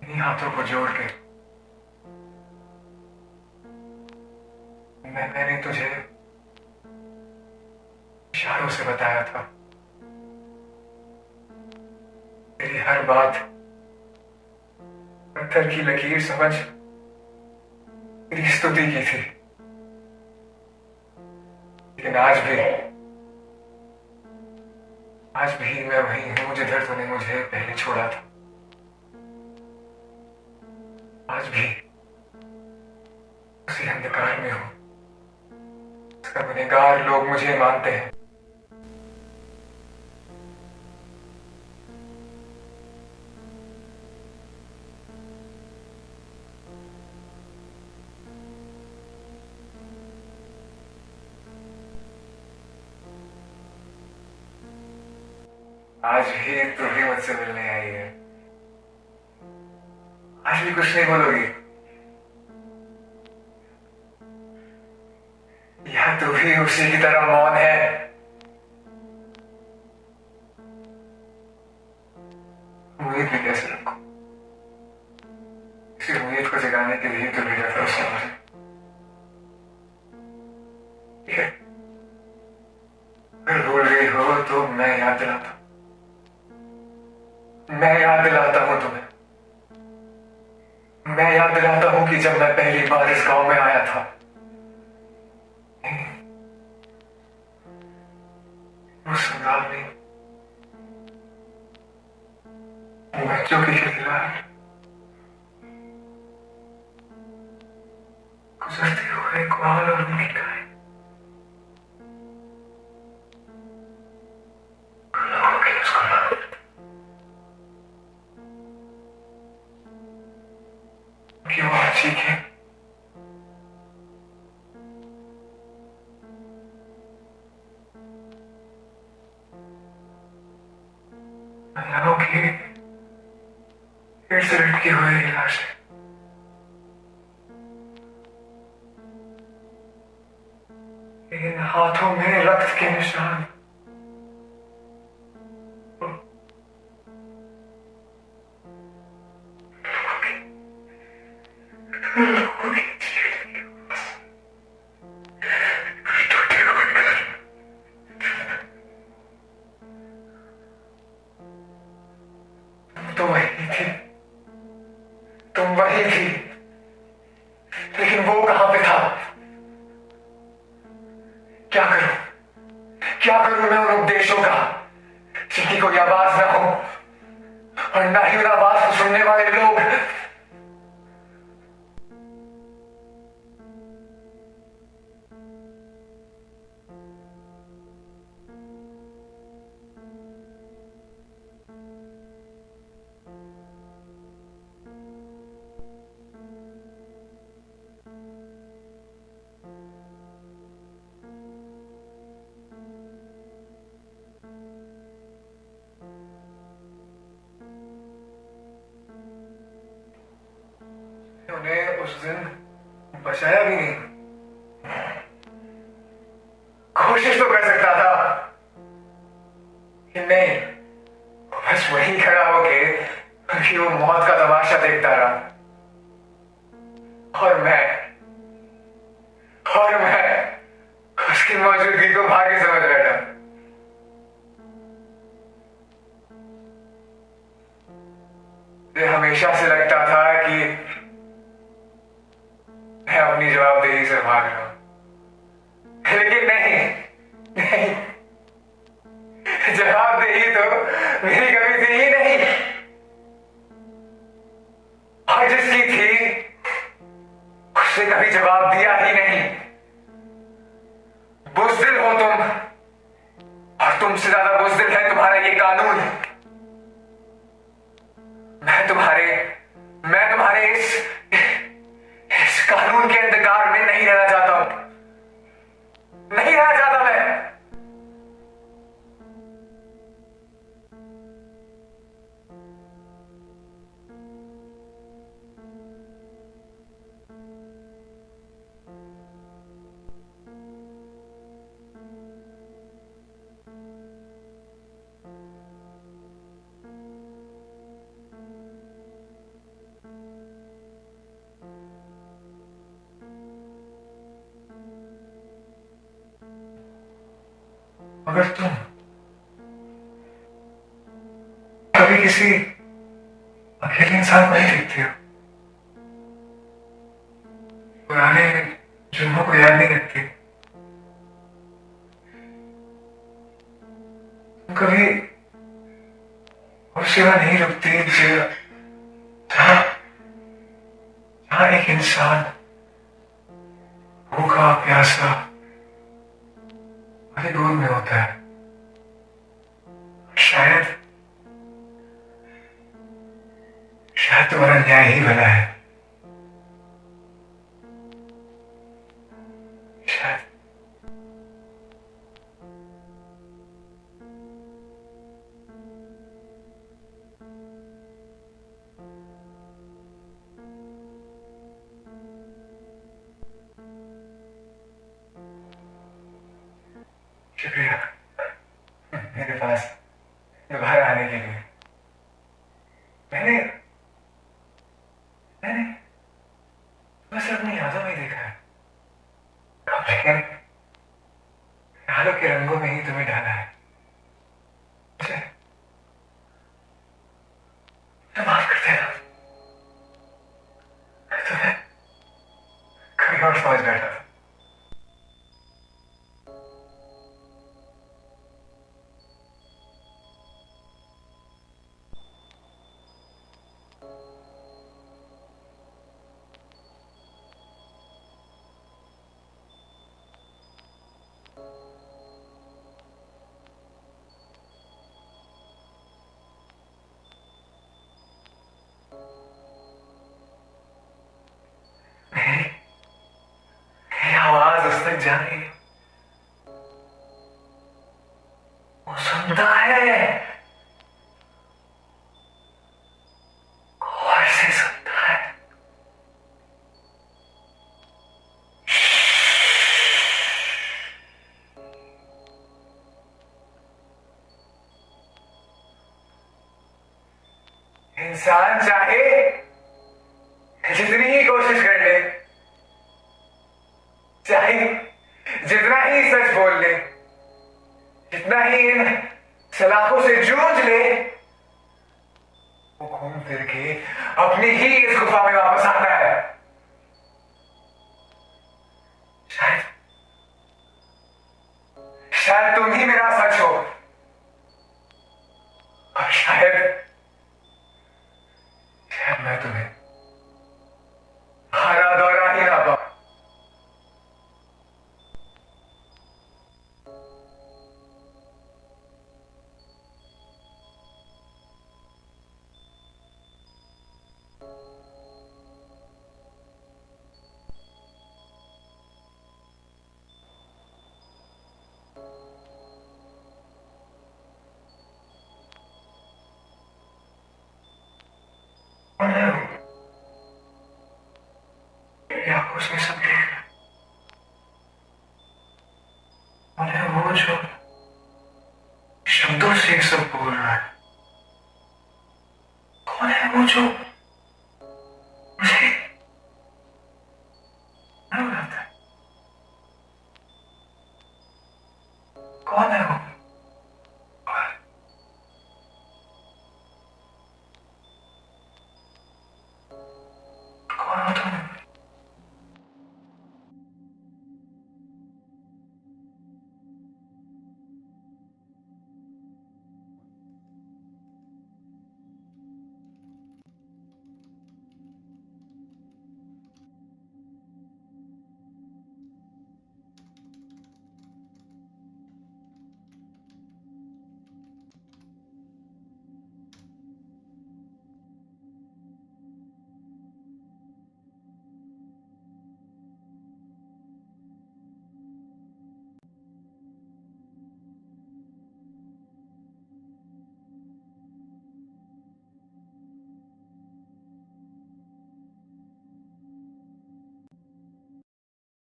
इन्हीं हाथों को जोड़ के मैंने तुझे इशारों से बताया था। तेरी हर बात पत्थर की लकीर समझ तेरी स्तुति की थी। लेकिन आज भी मैं वही हूं जिधर तूने मुझे पहले छोड़ा था। आज भी उसी अंधकार में हूं। उसका गुनहगार लोग मुझे मानते हैं। आज भी तू भी मुझसे मिलने आई है। आज भी कुछ नहीं बोलोगी? या तू भी उसी की तरह मौन है? उम्मीद भी कैसे रखूं? इसी उम्मीद को जगाने के लिए तो भेजा था उसने मुझे। अगर भूल गई हो तो मैं याद दिलाता हूं तुम्हें। मैं याद दिलाता हूं कि जब मैं पहली बार इस गांव में आया था, उस संगाल में बच्चों की खिलखिलाहट, गुजरते हुए ग्वाल और उनकी गाय, लोगों की मुस्कुराहट, उनकी वो चीखें, महिलाओं की फिर से लटकी हुई लाशें, इन हाथों में रक्त के निशान, लोगों की चीखें, टूटे हुए घर। तुम वही थी, तुम वही थी, लेकिन वो कहां पे था? क्या करूं मैं उन उपदेशों का जिनकी कोई आवाज ना हो, और ना ही उन आवाज को सुनने वाले लोग। उन्हें उस दिन बचाया भी नहीं। कोशिश तो कर सकता था कि नहीं, बस वहीं खड़ा होके कि वो मौत का तमाशा देखता रहा। और मैं उसकी मौजूदगी को भाग्य समझ बैठा। मुझे हमेशा से लगता था कि मैं अपनी जवाबदेही से भाग रहा हूं, लेकिन नहीं, जवाबदेही तो मेरी कभी थी ही नहीं, और जिसकी थी उसने कभी जवाब दिया ही नहीं। बुज़दिल हो तुम, और तुमसे ज्यादा बुज़दिल है तुम्हारा ये कानून। मैं तुम्हारे इस कानून के अंधकार में नहीं रहना चाहता हूं, नहीं रहना चाहता मैं। मगर तुम कभी किसी अकेले इंसान को नहीं देखते हो, पुराने जुर्मों को याद नहीं रखते, तुम कभी उस जगह नहीं रुकते जहाँ जहाँ एक इंसान भूखा प्यासा बड़ी दूर में होता है। शायद शायद तुम्हारा न्याय ही भला है। शायद शुक्रिया मेरे पास दोबारा आने के लिए। मैंने मैंने बस अपनी यादों में देखा है, लेकिन ख्यालों के रंगों में ही तुम्हें डाला है। मुझे मुझे माफ कर देना, मैं तुम्हें कभी और समझ बैठा था। मेरी आवाज उस तक जा रही है, वो सुनता है, गौर से सुनता है। इंसान चाहे जितनी ही कोशिश कर ले, चाहे जितना ही सच बोल ले, जितना ही इन सलाखों से जूझ ले, वो घूम फिर के अपनी ही इस गुफा में वापस आता है। शायद शायद तुम ही मेरा सच हो, और शायद मैं तुम्हें हरा दौरा ही ना पाऊं। उसमें सब देख रहा है, और वो जो शब्दों से ये सब बोल रहा है, कौन है वो जो मुझे बुलाता है? कौन है वो?